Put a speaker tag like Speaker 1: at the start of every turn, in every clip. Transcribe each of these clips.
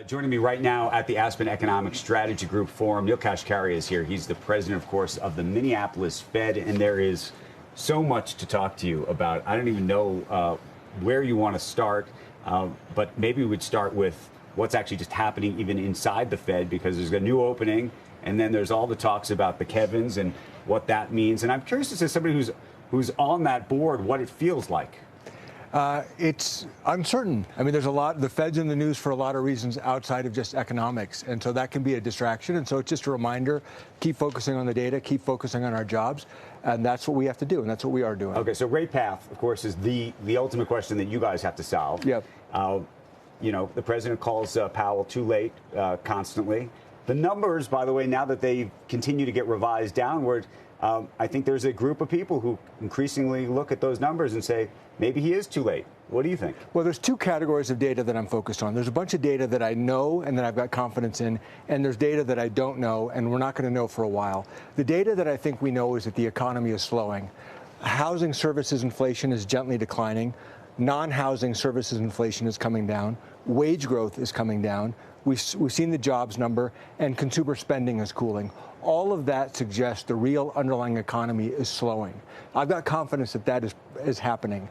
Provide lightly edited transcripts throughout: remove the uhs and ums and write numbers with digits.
Speaker 1: Joining me right now at the Aspen Economic Strategy Group Forum, Neel Kashkari is here. He's the president, of course, of the Minneapolis Fed, and there is so much to talk to you about. I don't even know where you want to start, but maybe we would start with what's actually just happening even inside the Fed, because there's a new opening, and then there's all the talks about the Kevins and what that means. And I'm curious as to somebody who's on that board, what it feels like.
Speaker 2: It's uncertain. I mean, there's a lot. The Fed's in the news for a lot of reasons outside of just economics. And so that can be a distraction. And so it's just a reminder, keep focusing on the data, keep focusing on our jobs. And that's what we have to do. And that's what we are doing.
Speaker 1: OK, so rate path, of course, is the ultimate question that you guys have to solve.
Speaker 2: Yep.
Speaker 1: You know, the president calls Powell too late constantly. The numbers, by the way, now that they continue to get revised downward, I think there's a group of people who increasingly look at those numbers and say, maybe he is too late. What do you think?
Speaker 2: Well, there's two categories of data that I'm focused on. There's a bunch of data that I know and that I've got confidence in, and there's data that I don't know and we're not going to know for a while. The data that I think we know is that the economy is slowing. Housing services inflation is gently declining. Non-housing services inflation is coming down. Wage growth is coming down. We've seen the jobs number, and consumer spending is cooling. All of that suggests the real underlying economy is slowing. I've got confidence that that is happening.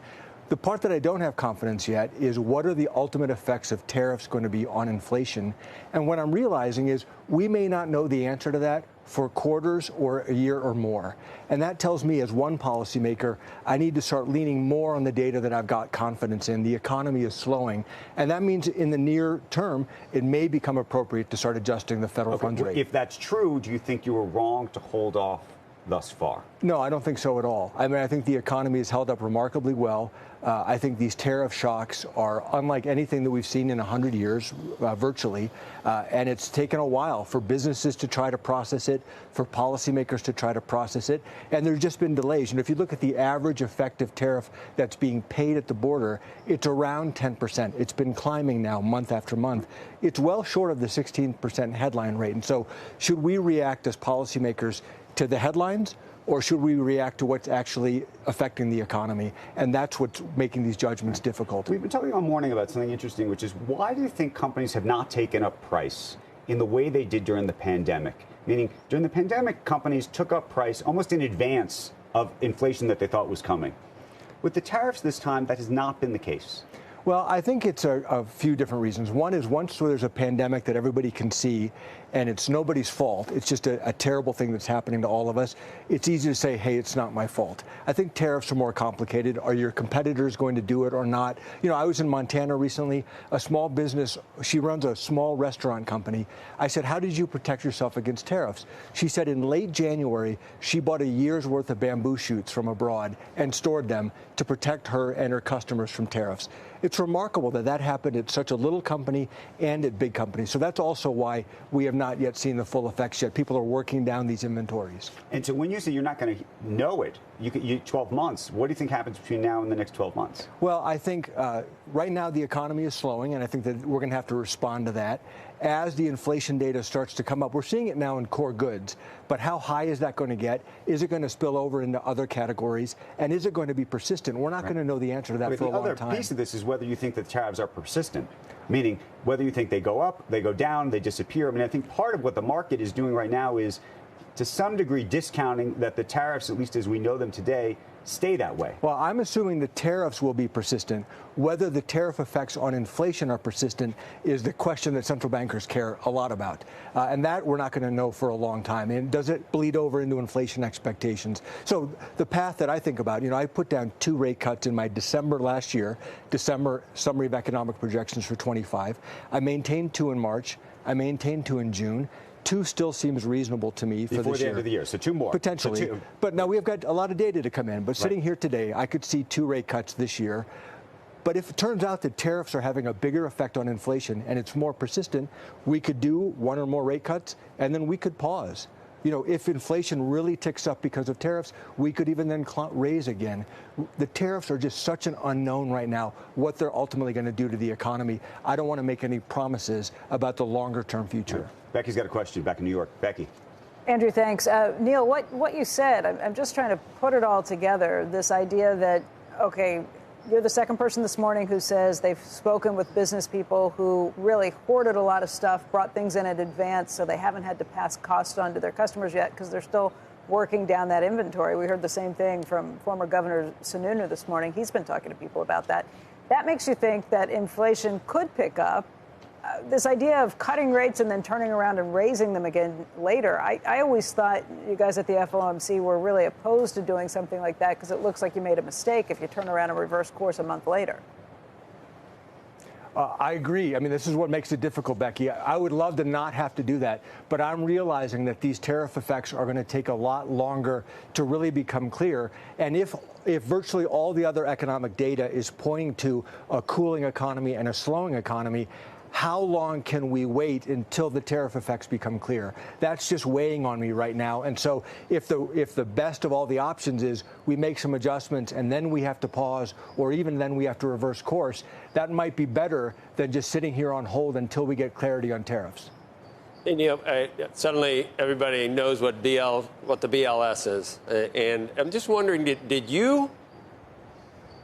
Speaker 2: The part that I don't have confidence yet is what are the ultimate effects of tariffs going to be on inflation? And what I'm realizing is we may not know the answer to that for quarters or a year or more. And that tells me, as one policymaker, I need to start leaning more on the data that I've got confidence in. The economy is slowing. And that means in the near term, it may become appropriate to start adjusting the federal funds rate.
Speaker 1: If that's true, do you think you were wrong to hold off thus far?
Speaker 2: No, I don't think so at all. I mean, I think the economy has held up remarkably well. I think these tariff shocks are unlike anything that we've seen in 100 years, virtually. And it's taken a while for businesses to try to process it, for policymakers to try to process it. And there's just been delays. And if you look at the average effective tariff that's being paid at the border, it's around 10%. It's been climbing now month after month. It's well short of the 16% headline rate. And so should we react as policymakers to the headlines, or should we react to what's actually affecting the economy? And that's what's making these judgments difficult.
Speaker 1: We've been talking all morning about something interesting, which is why do you think companies have not taken up price in the way they did during the pandemic? Meaning, during the pandemic, companies took up price almost in advance of inflation that they thought was coming. With the tariffs this time, that has not been the case.
Speaker 2: Well, I think it's a few different reasons. One is once there's a pandemic that everybody can see, and it's nobody's fault, it's just a terrible thing that's happening to all of us, it's easy to say, hey, it's not my fault. I think tariffs are more complicated. Are your competitors going to do it or not? You know, I was in Montana recently, a small business, she runs a small restaurant company. I said, how did you protect yourself against tariffs? She said in late January, she bought a year's worth of bamboo shoots from abroad and stored them to protect her and her customers from tariffs. It's remarkable that that happened at such a little company and at big companies. So that's also why we have not yet seen the full effects yet. People are working down these inventories.
Speaker 1: And so when you say you're not going to know it, you 12 months, what do you think happens between now and the next 12 months?
Speaker 2: Well, I think right now the economy is slowing, and I think that we're going to have to respond to that. As the inflation data starts to come up, we're seeing it now in core goods. But how high is that going to get? Is it going to spill over into other categories? And is it going to be persistent? We're not going to know the answer to that for a long time.
Speaker 1: The other piece of this is whether you think that the tariffs are persistent, meaning whether you think they go up, they go down, they disappear. I mean, I think part of what the market is doing right now is, to some degree, discounting that the tariffs, at least as we know them today, stay that way.
Speaker 2: Well, I'm assuming the tariffs will be persistent. Whether the tariff effects on inflation are persistent is the question that central bankers care a lot about. And that we're not going to know for a long time. And does it bleed over into inflation expectations? So the path that I think about, you know, I put down 2 rate cuts in my December last year, December summary of economic projections for 25. I maintained 2 in March. I maintained 2 in June. 2 still seems reasonable to me for this year.
Speaker 1: Before the end of the year, so 2 more.
Speaker 2: Potentially.
Speaker 1: So 2.
Speaker 2: But now we've got a lot of data to come in. But sitting here today, I could see 2 rate cuts this year. But if it turns out that tariffs are having a bigger effect on inflation and it's more persistent, we could do 1 or more rate cuts, and then we could pause. You know, if inflation really ticks up because of tariffs, we could even then raise again. The tariffs are just such an unknown right now, what they're ultimately going to do to the economy. I don't want to make any promises about the longer-term future.
Speaker 1: Right. Becky's got a question back in New York. Becky.
Speaker 3: Andrew, thanks. Neel, what you said, I'm just trying to put it all together, this idea that, okay, You're the second person this morning who says they've spoken with business people who really hoarded a lot of stuff, brought things in advance, so they haven't had to pass cost on to their customers yet because they're still working down that inventory. We heard the same thing from former Governor Sununu this morning. He's been talking to people about that. That makes you think that inflation could pick up. This idea of cutting rates and then turning around and raising them again later, I always thought you guys at the FOMC were really opposed to doing something like that because it looks like you made a mistake if you turn around and reverse course a month later.
Speaker 2: I agree. I mean, this is what makes it difficult, Becky. I would love to not have to do that, but I'm realizing that these tariff effects are going to take a lot longer to really become clear. And if virtually all the other economic data is pointing to a cooling economy and a slowing economy, how long can we wait until the tariff effects become clear? That's just weighing on me right now. And so if the best of all the options is we make some adjustments and then we have to pause, or even then we have to reverse course, that might be better than just sitting here on hold until we get clarity on tariffs.
Speaker 4: And, suddenly everybody knows what the BLS is. And I'm just wondering, did you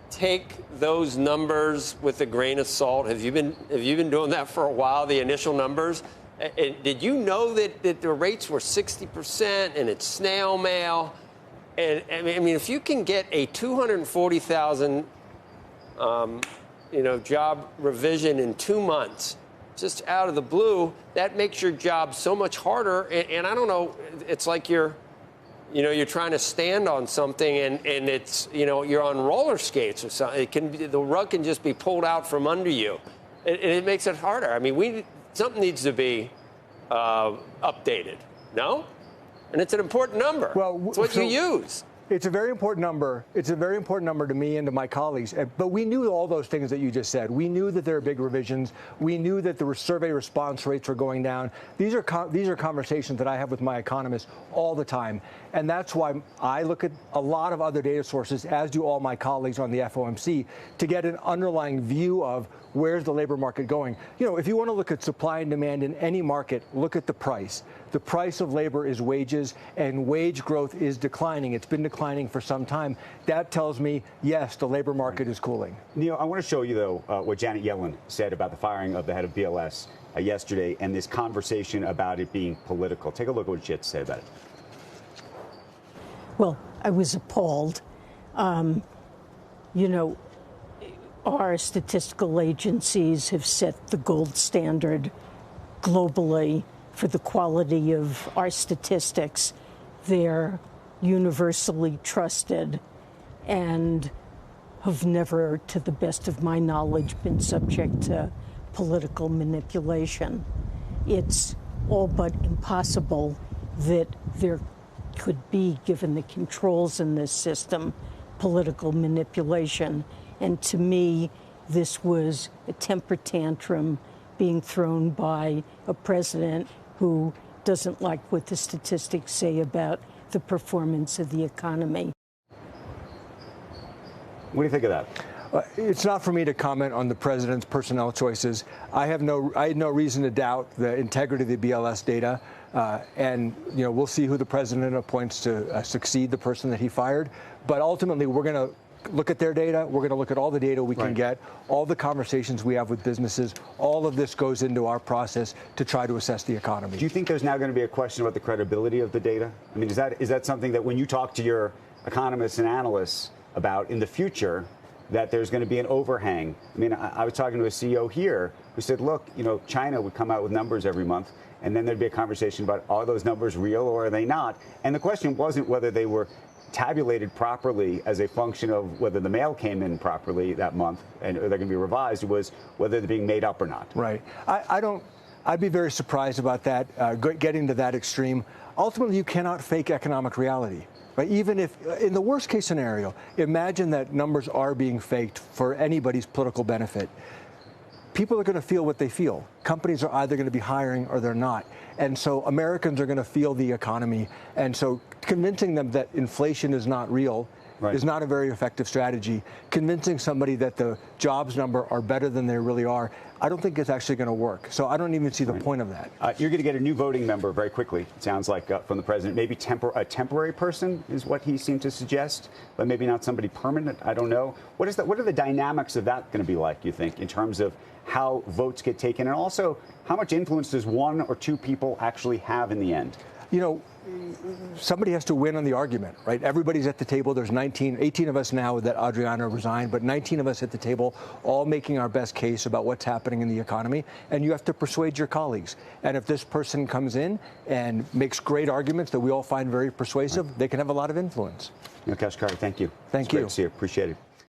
Speaker 4: take those numbers with a grain of salt? Have you been doing that for a while, the initial numbers? And did you know that the rates were 60% and it's snail mail? And I mean, if you can get a 240,000 job revision in 2 months, just out of the blue, that makes your job so much harder. And I don't know, it's like you're trying to stand on something and it's, you're on roller skates or something. The rug can just be pulled out from under you. And it makes it harder. I mean, something needs to be updated, no? And it's an important number. Well, it's what you use.
Speaker 2: It's a very important number. It's a very important number to me and to my colleagues. But we knew all those things that you just said. We knew that there are big revisions. We knew that the survey response rates were going down. These are conversations that I have with my economists all the time. And that's why I look at a lot of other data sources, as do all my colleagues on the FOMC, to get an underlying view of where's the labor market going. If you want to look at supply and demand in any market, look at the price. The price of labor is wages, and wage growth is declining. It's been declining for some time. That tells me, yes, the labor market is cooling.
Speaker 1: Neel, I want to show you, though, what Janet Yellen said about the firing of the head of BLS yesterday and this conversation about it being political. Take a look at what she had to say about it.
Speaker 5: Well, I was appalled. Our statistical agencies have set the gold standard globally for the quality of our statistics. They're universally trusted and have never, to the best of my knowledge, been subject to political manipulation. It's all but impossible that there could be, given the controls in this system, political manipulation. And to me, this was a temper tantrum being thrown by a president who doesn't like what the statistics say about the performance of the economy.
Speaker 1: What do you think of that?
Speaker 2: It's not for me to comment on the president's personnel choices. I had no reason to doubt the integrity of the BLS data. And we'll see who the president appoints to succeed the person that he fired. But ultimately, we're going to look at their data. We're going to look at all the data we can get, all the conversations we have with businesses. All of this goes into our process to try to assess the economy.
Speaker 1: Do you think there's now going to be a question about the credibility of the data? I mean, is that something that when you talk to your economists and analysts about in the future, that there's going to be an overhang? I mean, I was talking to a CEO here who said, look, China would come out with numbers every month, and then there'd be a conversation about, are those numbers real or are they not? And the question wasn't whether they were tabulated properly as a function of whether the mail came in properly that month and they're going to be revised. It was whether they're being made up or not.
Speaker 2: Right. I'd be very surprised about that, getting to that extreme. Ultimately, you cannot fake economic reality. Right? Even if, in the worst case scenario, imagine that numbers are being faked for anybody's political benefit. People are going to feel what they feel. Companies are either going to be hiring or they're not. And so Americans are going to feel the economy. And so convincing them that inflation is not real is not a very effective strategy. Convincing somebody that the jobs number are better than they really are, I don't think it's actually going to work. So I don't even see the point of that.
Speaker 1: You're going to get a new voting member very quickly, it sounds like, from the president. Maybe a temporary person is what he seemed to suggest, but maybe not somebody permanent. I don't know. What are the dynamics of that going to be like, you think, in terms of how votes get taken, and also how much influence does one or two people actually have in the end?
Speaker 2: You know, somebody has to win on the argument, right? Everybody's at the table. There's 18 of us now that Adriana resigned, but 19 of us at the table, all making our best case about what's happening in the economy. And you have to persuade your colleagues. And if this person comes in and makes great arguments that we all find very persuasive, they can have a lot of influence.
Speaker 1: Neel Kashkari, thank you.
Speaker 2: Thank you.
Speaker 1: Great to see you. Appreciate it.